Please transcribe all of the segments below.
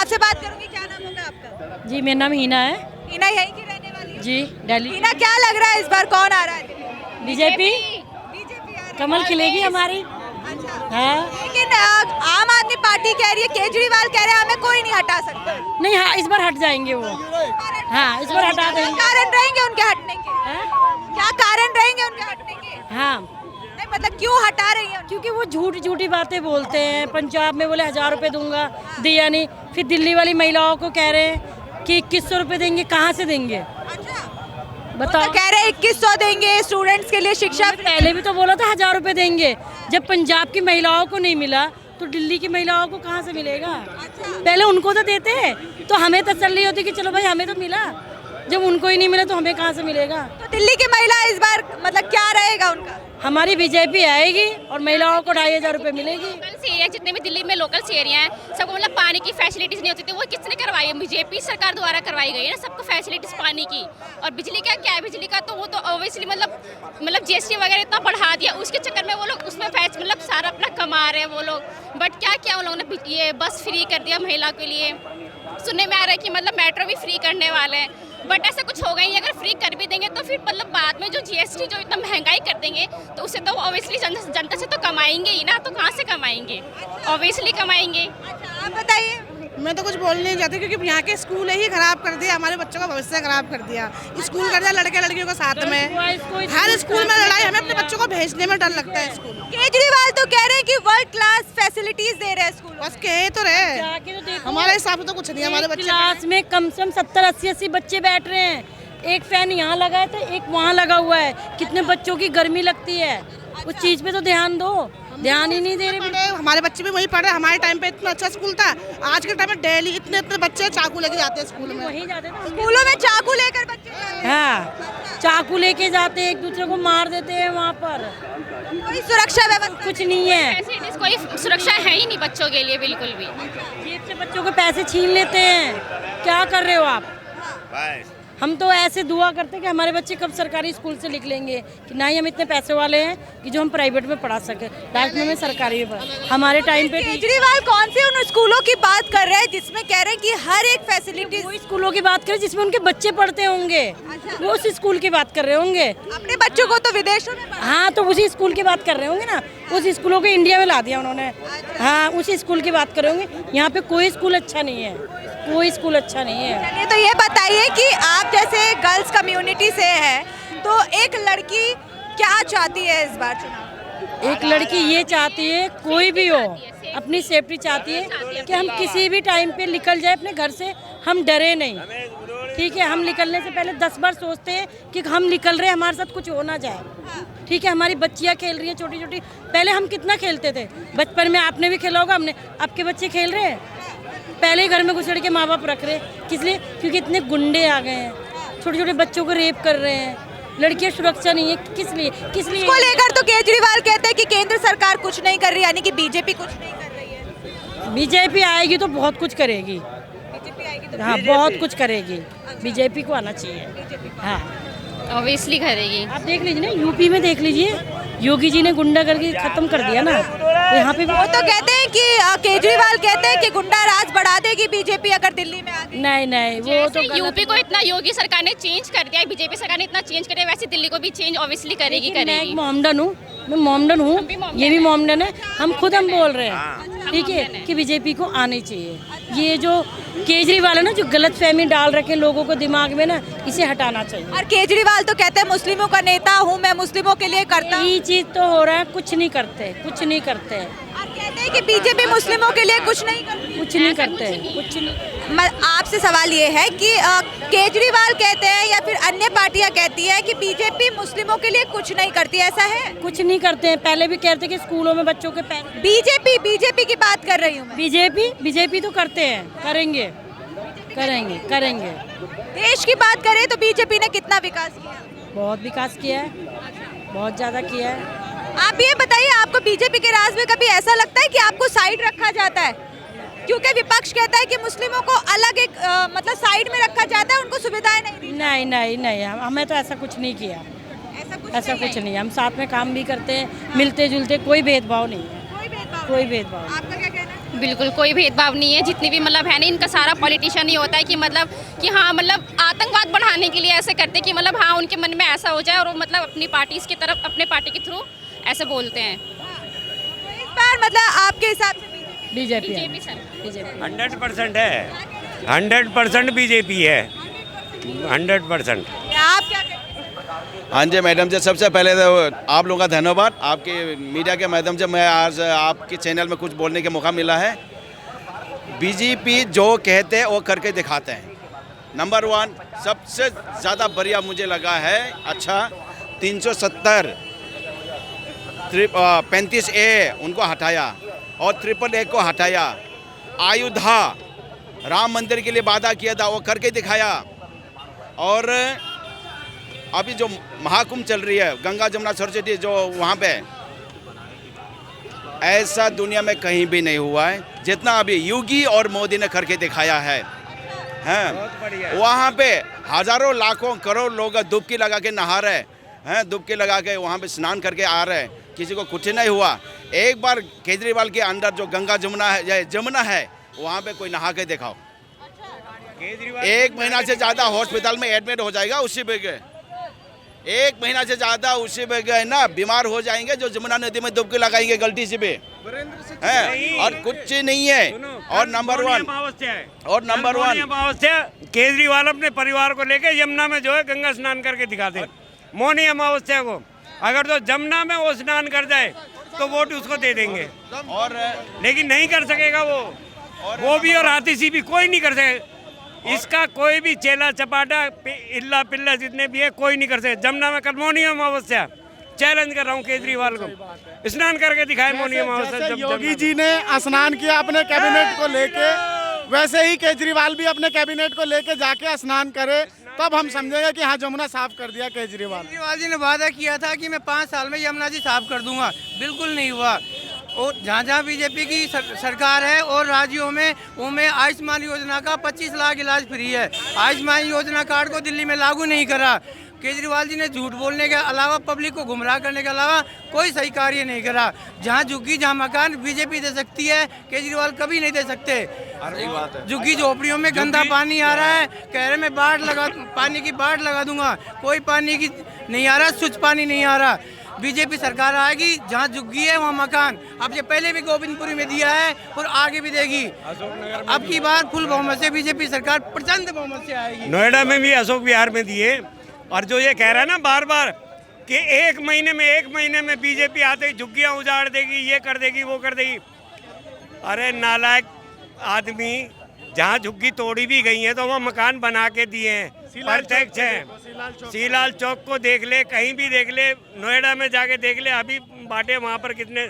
आपसे बात करूंगी, क्या नाम होगा आपका? जी मेरा नाम हीना है। हीना यहीं की रहने वाली है? जी दिल्ली। हीना, क्या लग रहा है इस बार कौन आ रहा है? बीजेपी बीजेपी आ रही है। कमल खिलेगी हमारी। अच्छा, हाँ लेकिन आम आदमी पार्टी कह रही है, केजरीवाल कह रहे हैं हमें कोई नहीं हटा सकता। नहीं, हाँ इस बार हट जाएंगे वो। हाँ इस बार हटा क्या देंगे। कारण रहेंगे उनके हटने के? हाँ? क्या कारण रहेंगे उनके हटने के? हाँ नहीं मतलब क्यों हटा रही है? क्योंकि वो झूठी बातें बोलते हैं। पंजाब में बोले 1000 रुपए दूंगा, दिया नहीं। फिर दिल्ली वाली महिलाओं को कह रहे हैं कि 2100 रुपए देंगे, कहाँ से देंगे अच्छा, बताओ। तो कह रहे हैं 2100 देंगे स्टूडेंट्स के लिए शिक्षा। पहले भी तो बोला था 1000 रुपए देंगे। जब पंजाब की महिलाओं को नहीं मिला तो दिल्ली की महिलाओं को कहाँ से मिलेगा? पहले उनको तो देते हैं तो हमें तसल्ली होती कि चलो भाई हमें तो मिला। जब उनको ही नहीं मिला तो हमें कहाँ से मिलेगा? तो दिल्ली की महिला इस बार मतलब क्या रहेगा उनका? हमारी बीजेपी आएगी और महिलाओं को 2500 रुपए मिलेगी। लोकल एरिया जितने भी दिल्ली में लोकल एरिया हैं सबको मतलब पानी की फैसिलिटीज नहीं होती थी, वो किसने करवाई है? बीजेपी सरकार द्वारा करवाई गई है ना सबको फैसिलिटीज पानी की। और बिजली का क्या है? बिजली का तो वो तो ऑब्वियसली मतलब जीएसटी वगैरह इतना बढ़ा दिया, उसके चक्कर में वो लोग उसमें मतलब सारा अपना कमा रहे हैं वो लोग। बट क्या किया उन लोगों ने? ये बस फ्री कर दिया महिला के लिए। सुनने में आ रहा है कि मतलब मेट्रो भी फ्री करने वाले हैं, बट ऐसा कुछ होगा ही। अगर फ्री कर भी देंगे तो फिर मतलब बाद में जो जीएसटी जो इतना महंगाई कर देंगे तो उससे तो ऑब्वियसली जनता से तो कमाएंगे ही ना। तो कहाँ से कमाएंगे? ऑब्वियसली कमाएंगे। अच्छा, आप बताइए। मैं तो कुछ बोलने नहीं चाहती क्योंकि यहाँ के स्कूल ही खराब कर दिया, हमारे बच्चों का भविष्य खराब कर दिया। स्कूल कर दिया लड़के लड़कियों को साथ में, हर स्कूल में लड़ाई। हमें अपने बच्चों को भेजने में डर लगता है स्कूल। केजरीवाल तो कह रहे हैं कि वर्ल्ड क्लास फैसिलिटीज दे रहे हैं स्कूल। बस कहे तो रहे, हमारे हिसाब से तो कुछ नहीं। हमारे बच्चे क्लास में कम से कम 70-80 बच्चे बैठ रहे हैं। एक फैन यहाँ लगा है तो एक वहाँ लगा हुआ है। कितने बच्चों की गर्मी लगती है, उस चीज पे तो ध्यान दो। ध्यान ही नहीं दे रहे। हमारे बच्चे भी वही पढ़ रहे। हमारे टाइम पे इतना अच्छा स्कूल था, आज के टाइम में डेली इतने बच्चे चाकू लेके जाते हैं स्कूल में। वहीं जाते थे स्कूलों में चाकू लेकर बच्चे जा रहे हैं। हाँ, चाकू लेके जाते हैं, एक दूसरे को मार देते हैं वहाँ पर। कोई सुरक्षा व्यवस्था कुछ नहीं है। फैसिलिटीज कोई सुरक्षा है ही नहीं बच्चों के लिए बिल्कुल भी। जेब से बच्चों को पैसे छीन लेते हैं। क्या कर रहे हो आप? हम तो ऐसे दुआ करते हैं कि हमारे बच्चे कब सरकारी स्कूल से निकलेंगे, कि ना ही हम इतने पैसे वाले हैं कि जो हम प्राइवेट में पढ़ा सके, लास्ट में सरकारी में। हमारे टाइम पे केजरीवाल कौन से उन स्कूलों की बात कर रहे हैं जिसमें कह रहे हैं कि हर एक फैसिलिटी? वो स्कूलों की बात करें जिसमें उनके बच्चे पढ़ते होंगे, वो उस स्कूल की बात कर रहे होंगे। अपने बच्चों को तो विदेशों में हाँ, तो उसी स्कूल की बात कर रहे होंगे ना। उस स्कूलों को इंडिया में ला दिया उन्होंने। हाँ, उसी स्कूल की बात कर रहे होंगे। यहाँ पे कोई स्कूल अच्छा नहीं है, कोई स्कूल अच्छा नहीं है। चलिए, तो ये बताइए कि आप जैसे गर्ल्स कम्युनिटी से है तो एक लड़की क्या चाहती है इस बार चुनाव? एक लड़की ये चाहती है, कोई भी हो, अपनी सेफ्टी चाहती है कि हम किसी भी टाइम पे निकल जाए अपने घर से, हम डरे नहीं। ठीक है, हम निकलने से पहले 10 बार सोचते हैं कि हम निकल रहे हैं, हमारे साथ कुछ हो ना जाए। ठीक है, हमारी बच्चियाँ खेल रही हैं छोटी छोटी। पहले हम कितना खेलते थे बचपन में, आपने भी खेला होगा, हमने। आपके बच्चे खेल रहे हैं? पहले ही घर में घुसड़ के माँ बाप रख रहे। किस लिए? क्योंकि इतने गुंडे आ गए हैं, छोटे छोटे बच्चों को रेप कर रहे हैं। लड़कियां सुरक्षा नहीं है। किस लिए? इसको लेकर तो केजरीवाल कहते हैं कि केंद्र सरकार कुछ नहीं कर रही, यानी कि बीजेपी कुछ नहीं कर रही है। बीजेपी आएगी तो बहुत कुछ करेगी। बीजेपी आएगी तो हाँ, बहुत कुछ करेगी। बीजेपी को आना चाहिए। हाँ, ऑब्वियसली करेगी। आप देख लीजिए ना, यूपी में देख लीजिए, योगी जी ने गुंडागर्दी खत्म कर दिया ना। तो यहाँ पे वो तो कहते हैं कि केजरीवाल कहते हैं कि गुंडा राज बढ़ा देगी बीजेपी अगर दिल्ली में आ गई। नहीं, वो तो यूपी को इतना योगी सरकार ने चेंज कर दिया है, बीजेपी सरकार ने इतना चेंज कर दिया, वैसे दिल्ली को भी चेंज ऑब्वियसली करेगी। मैं एक मोमडन हूँ, मैं मोमडन हूँ, ये भी मोमडन है। हम खुद हम बोल रहे हैं, ठीक है, कि बीजेपी को आनी चाहिए। ये जो केजरीवाल है ना, जो गलत फहमी डाल रखे लोगों को दिमाग में ना, इसे हटाना चाहिए। और केजरीवाल तो कहते हैं मुस्लिमों का नेता हूँ मैं, मुस्लिमों के लिए करता हूँ। यही चीज तो हो रहा है, कुछ नहीं करते, कुछ नहीं करते। और कहते हैं कि बीजेपी मुस्लिमों के लिए कुछ नहीं करती। कुछ नहीं करते, कुछ नहीं। आपसे सवाल ये है कि केजरीवाल कहते हैं या फिर अन्य पार्टियां कहती है कि बीजेपी मुस्लिमों के लिए कुछ नहीं करती, ऐसा है? कुछ नहीं करते हैं। पहले भी कहते कि स्कूलों में बच्चों के पैर। बीजेपी की बात कर रही हूँ मैं। बीजेपी तो करते हैं, करेंगे। देश की बात करें तो बीजेपी ने कितना विकास किया? बहुत विकास किया है, बहुत ज्यादा किया है। आप ये बताइए, आपको बीजेपी के राज में कभी ऐसा लगता है कि आपको साइड रखा जाता है? क्योंकि विपक्ष कहता है कि मुस्लिमों को अलग एक मतलब साइड में रखा जाता है, उनको सुविधाएं नहीं दी। नहीं, हमें तो ऐसा कुछ नहीं किया। ऐसा कुछ नहीं। हम साथ में काम भी करते हैं, मिलते जुलते, कोई भेदभाव नहीं है। कोई भेदभाव? कोई भेदभाव। आपका क्या कहना है? बिल्कुल कोई भेदभाव नहीं है, जितनी भी मतलब है ना, इनका सारा पॉलिटिशियन ही होता है कि मतलब कि हाँ मतलब आतंकवाद बढ़ाने के लिए ऐसे करते कि मतलब हाँ उनके मन में ऐसा हो जाए और वो मतलब अपनी पार्टी की तरफ अपने पार्टी के थ्रू ऐसे बोलते हैं। तो इस बार मतलब आपके हिसाब से बीजेपी बीजेपी सर बीजेपी 100% है, 100% बीजेपी है, 100%। आप क्या कहते हैं? हाँ जी मैडम जी, सबसे पहले तो आप लोगों का धन्यवाद। आपके मीडिया के माध्यम से मैं आज आपके चैनल में कुछ बोलने का मौका मिला है। बीजेपी जो कहते हैं वो करके दिखाते हैं। नंबर 1 सबसे ज़्यादा बढ़िया मुझे लगा है, अच्छा 370 35A उनको हटाया और 888 को हटाया। अयोध्या राम मंदिर के लिए वादा किया था वो करके दिखाया। और अभी जो महाकुंभ चल रही है गंगा जमुना सरस्वती जो वहाँ पे, ऐसा दुनिया में कहीं भी नहीं हुआ है जितना अभी योगी और मोदी ने करके दिखाया है। हैं वहाँ पे हजारों लाखों करोड़ लोग डुबकी लगा के नहा रहे हैं, डुबकी लगा के वहाँ पे स्नान करके आ रहे हैं, किसी को कुछ नहीं हुआ। एक बार केजरीवाल के अंदर जो गंगा जमुना है या जमुना है वहाँ पे कोई नहा के दिखाओ, 1 महीना से ज़्यादा हॉस्पिटल में एडमिट हो जाएगा उसी पे गए, 1 महीना से ज़्यादा उसी पे गए ना, बीमार हो जाएंगे जो जमुना नदी में डुबकी लगाएंगे गलती से भी है, और कुछ नहीं है। और नंबर 1 और नंबर 1 अमावस्या केजरीवाल अपने परिवार को लेके यमुना में जो है गंगा स्नान करके दिखाते हैं। मौनी अमावस्या को अगर तो जमुना में वो स्नान कर जाए तो वोट उसको दे देंगे, और लेकिन नहीं कर सकेगा वो भी और हाथी भी कोई नहीं कर सकेगा। इसका कोई भी चेला चपाटा इल्ला पिल्ला जितने भी है कोई नहीं कर सके। जमुना में कल मौनी अमावस्या चैलेंज कर रहा हूँ केजरीवाल को, स्नान करके दिखाए मौनी अमावस्या। योगी जी ने स्नान किया अपने कैबिनेट को लेके, वैसे ही केजरीवाल भी अपने कैबिनेट को लेके जाके स्नान करे, तब हम समझेंगे कि हाँ जमुना साफ कर दिया केजरीवाल। केजरीवाल जी ने वादा किया था कि मैं 5 साल में यमुना जी साफ कर दूंगा, बिल्कुल नहीं हुआ। और जहाँ जहाँ बीजेपी की सरकार है और राज्यों में उनमें आयुष्मान योजना का 25 लाख इलाज फ्री है। आयुष्मान योजना कार्ड को दिल्ली में लागू नहीं करा। केजरीवाल जी ने झूठ बोलने के अलावा, पब्लिक को गुमराह करने के अलावा कोई सही कार्य नहीं करा। जहाँ झुग्गी जहाँ मकान बीजेपी दे सकती है, केजरीवाल कभी नहीं दे सकते। झुग्गी झोपड़ियों में गंदा पानी आ रहा है, कह रहे मैं पानी की बाढ़ लगा दूंगा, कोई पानी की नहीं आ रहा, स्वच्छ पानी नहीं आ रहा। बीजेपी सरकार आएगी, जहाँ झुग्गी है वहाँ मकान। अब ये पहले भी गोविंदपुरी में दिया है और आगे भी देगी। अब की बार फुल बहुमत से बीजेपी सरकार प्रचंड बहुमत से आएगी। नोएडा में भी अशोक विहार में दिए। और जो ये कह रहा है ना बार बार कि 1 महीने में बीजेपी आते ही झुग्गियाँ उजाड़ देगी, ये कर देगी, वो कर देगी। अरे नालायक आदमी, जहाँ झुग्गी तोड़ी भी गई है तो वहाँ मकान बना के दिए हैं, प्रत्यक्ष है। सीलाल चौक को देख ले, कहीं भी देख ले, नोएडा में जाके देख ले, अभी बांटे वहाँ पर कितने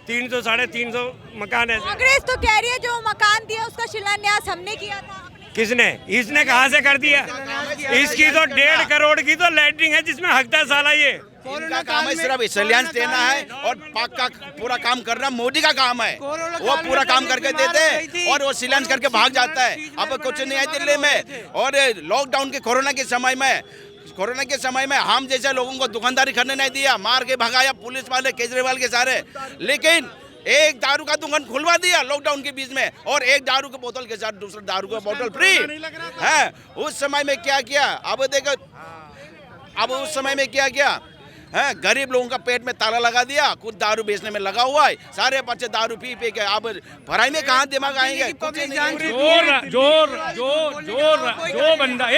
300 350 मकान है। कांग्रेस तो कह रही है जो मकान दिया उसका शिलान्यास हमने किया था। किसने? इसने कहाँ से कर दिया? इसकी तो 1.5 करोड़ की तो लैटरिंग है जिसमें हकदा साला ये। इनका काम है सिर्फ शिलान्यास देना है और पक्का पूरा काम करना मोदी का काम है। वो पूरा काम करके देते हैं और वो शिलान्यास करके भाग जाता है। अब कुछ नहीं है दिल्ली में। और लॉकडाउन के कोरोना के समय में हम जैसे लोगों को दुकानदारी करने नहीं दिया, मार के भगाया पुलिस वाले केजरीवाल के सारे। लेकिन एक दारू का दुकान खुलवा दिया लॉकडाउन के बीच में, और एक दारू की बोतल के साथ दूसरा दारू का बोतल फ्री है। उस समय में क्या किया, अब देखो, अब उस समय में क्या किया है, गरीब लोगों का पेट में ताला लगा दिया, कुछ दारू बेचने में लगा हुआ है, सारे बच्चे दारू पी के अब पढ़ाई में कहाँ दिमाग आएंगे। जो बंदा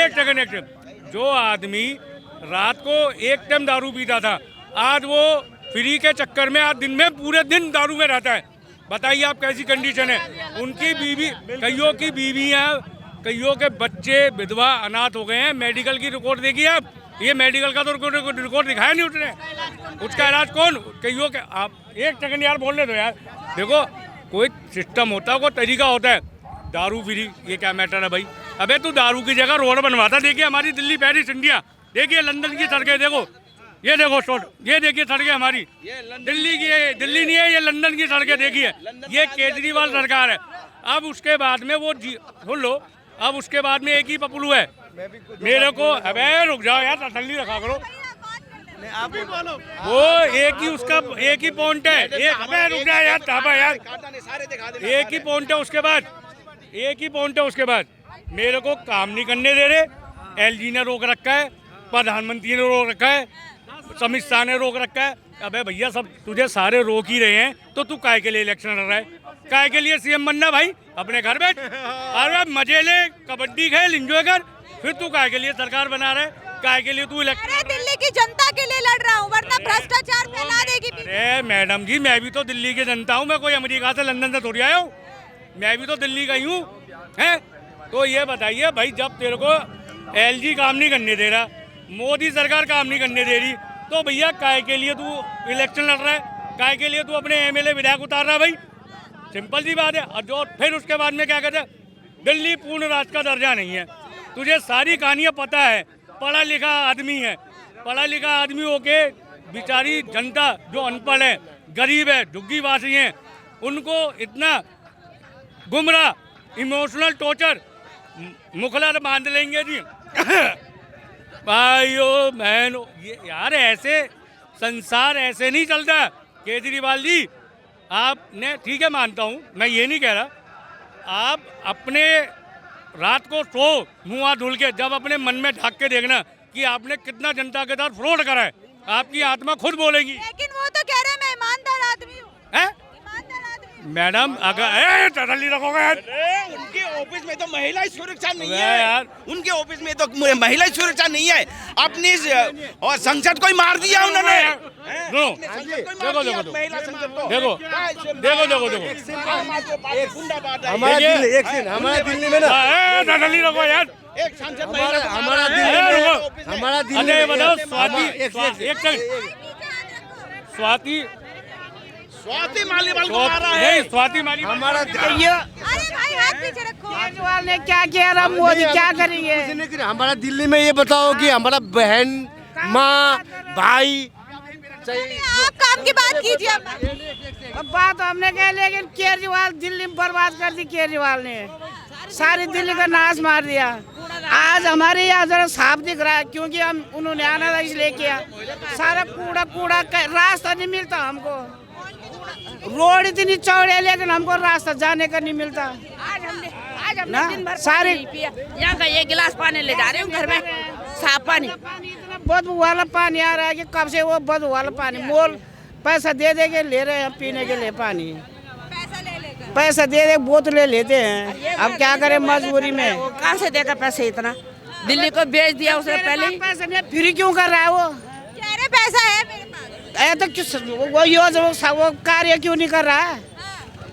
जो आदमी रात को 1 टाइम दारू पीता था, आज वो फ्री के चक्कर में आज दिन में पूरे दिन दारू में रहता है। बताइए आप कैसी कंडीशन है। उनकी बीवी, कईयों की बीवियाँ, कईयों के बच्चे विधवा अनाथ हो गए हैं। मेडिकल की रिपोर्ट देखिए आप, ये मेडिकल का तो रिकॉर्ड दिखाया नहीं उसने। उसका इलाज कौन? कईयों के, आप 1 सेकंड यार बोलने दो यार। देखो कोई सिस्टम होता है, कोई तरीका होता है। दारू फ्री ये क्या मैटर है भाई? अबे तू दारू की जगह रोड बनवाता। देखिए हमारी दिल्ली, पेरिस, इंडिया, देखिए लंदन की सड़कें, देखो ये देखो शॉट, ये देखिए सड़कें हमारी दिल्ली की, दिल्ली नहीं है ये लंदन की सड़कें देखिए। ये केजरीवाल सरकार है। अब उसके बाद में वो सुन लो, अब उसके बाद में एक ही पपलू है मेरे को। अबे रुक जाओ यार, तसल्ली रखा करो। वो एक ही उसका एक ही पॉइंट है, एक मैं रुक जा यार ताबा यार, एक ही पॉइंट है उसके बाद, एक ही पॉइंट है उसके बाद मेरे को काम नहीं करने दे रहे, एलजी ने रोक रखा है, प्रधानमंत्री ने रोक रखा है, अमित शाह ने रोक रखा है। अबे भैया सब तुझे सारे रोक ही रहे हैं तो तू काय के लिए इलेक्शन लड़ रहा है? काय के लिए सीएम बनना भाई? अपने घर बैठ, अरे मजे ले, कबड्डी खेल, एंजॉय कर, फिर तू काय के लिए सरकार बना रहा है? काय के लिए तू इलेक्शन? अरे दिल्ली की जनता के लिए लड़ रहा हूँ, वरना भ्रष्टाचार फैला देगी। अरे मैडम जी, मैं भी तो दिल्ली की जनता हूँ, मैं कोई अमेरिका से लंदन से थोड़ी आया हूँ, मैं भी तो दिल्ली का ही हूँ, हैं? तो ये बताइए भाई, जब तेरे को एलजी काम नहीं करने दे रहा, मोदी सरकार काम नहीं करने दे रही, तो भैया काय के लिए तू इलेक्शन लड़ रहा है? काय के लिए तू अपने एमएलए विधायक उतार रहा है भाई? सिंपल सी बात है। और जो फिर उसके बाद में क्या कहते हैं, दिल्ली पूर्ण राज्य का दर्जा नहीं है। तुझे सारी कहानियाँ पता है, पढ़ा लिखा आदमी है, पढ़ा लिखा आदमी होके बेचारी जनता जो अनपढ़ है, गरीब है, झुग्गीवासी हैं, उनको इतना गुमराह, इमोशनल टॉर्चर, मुखलर बांध लेंगे जी। भाइयों बहनों, ये यार ऐसे संसार ऐसे नहीं चलता। केजरीवाल जी, आपने, ठीक है मानता हूँ, मैं ये नहीं कह रहा, आप अपने रात को सो मुँह हाथ धुल के, जब अपने मन में झाँक के देखना कि आपने कितना जनता के साथ फ्रॉड करा है, आपकी आत्मा खुद बोलेगी। लेकिन वो तो कह रहे हैं मैं ईमानदार आदमी हूँ। हैं? मैडम अगर टटली रखोगे यार, उनके ऑफिस में तो महिला सुरक्षा नहीं अबे है यार। उनके ऑफिस में तो महिला सुरक्षा नहीं है। अपनी और संसद को ही मार दिया उन्होंने। देखो देखो देखो महिला संसद को देखो देखो देखो देखो हमारा दिल्ली में ना टटली रखो यार, एक सांसद हमारा दिल्ली अरे में बताओ स्वाति, एक सेकंड, स्वाति मालीवाल को मारा है। नहीं, स्वाति मालीवाल हमारा अरे भाई हाथ पीछे रखो। केजरीवाल ने क्या किया, अब मोदी क्या करेंगे? हमारा दिल्ली में ये बताओ कि हमारा बहन, माँ, भाई, आप काम की बात कीजिए। अब बात हमने कह, लेकिन केजरीवाल दिल्ली में बर्बाद कर दी। केजरीवाल ने सारी दिल्ली का नाश मार दिया। आज हमारे यहाँ जरा साफ दिख रहा है, क्योंकि हम उन्होंने आना था इसलिए किया। सारा कूड़ा रास्ता नहीं मिलता हमको, रोड इतनी चौड़ी है लेकिन हमको रास्ता जाने का नहीं मिलता। आज हमने दिन भर सारे यहाँ का 1 गिलास पानी ले जा रहे हूँ घर में, साफ पानी। बदबू वाला पानी आ रहा है कि कब से वो बदबू वाला पानी मोल पैसा दे के ले रहे हैं पीने के लिए पानी। पैसा दे बोतलें लेते हैं, अब क्या करें मजबूरी में। कहाँ से देगा पैसे इतना? दिल्ली को बेच दिया उसने पहले ही। पैसा नहीं, फिर क्यों कर रहा है वो? कह रहे पैसा है मेरे पास। तो वो योजना वो कार्य क्यों नहीं कर रहा है?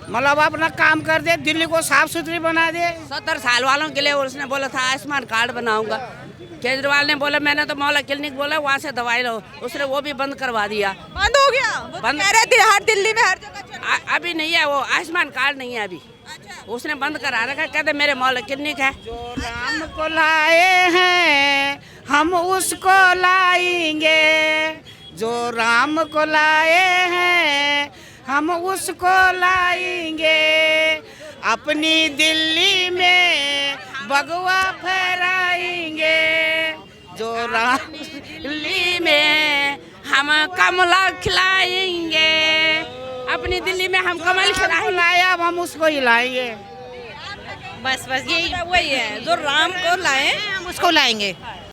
मतलब अपना काम कर दे, दिल्ली को साफ सुथरी बना दे। 70 साल वालों के लिए उसने बोला था आयुष्मान कार्ड बनाऊंगा। केजरीवाल ने बोला, मैंने तो मौला क्लिनिक बोला वहाँ से दवाई लो, उसने वो भी बंद करवा दिया। बंद हो गया? वो तो कह रहे थे हर दिल्ली में हर जगह चल रहा है। अभी नहीं है, वो आयुष्मान कार्ड नहीं है अभी, उसने बंद करा रखा। कहते मेरे मौला क्लिनिक है। जो राम को लाए हैं हम उसको लाएंगे, जो राम को लाए हैं हम उसको लाएंगे। अपनी दिल्ली में भगवा फहराएंगे, जो राम दिल्ली में हम कमला खिलाएंगे। अपनी दिल्ली में हम कमल खिलाएंगे, अब हम उसको ही लाएंगे। बस यही वही है, जो राम को लाए हम उसको लाएंगे।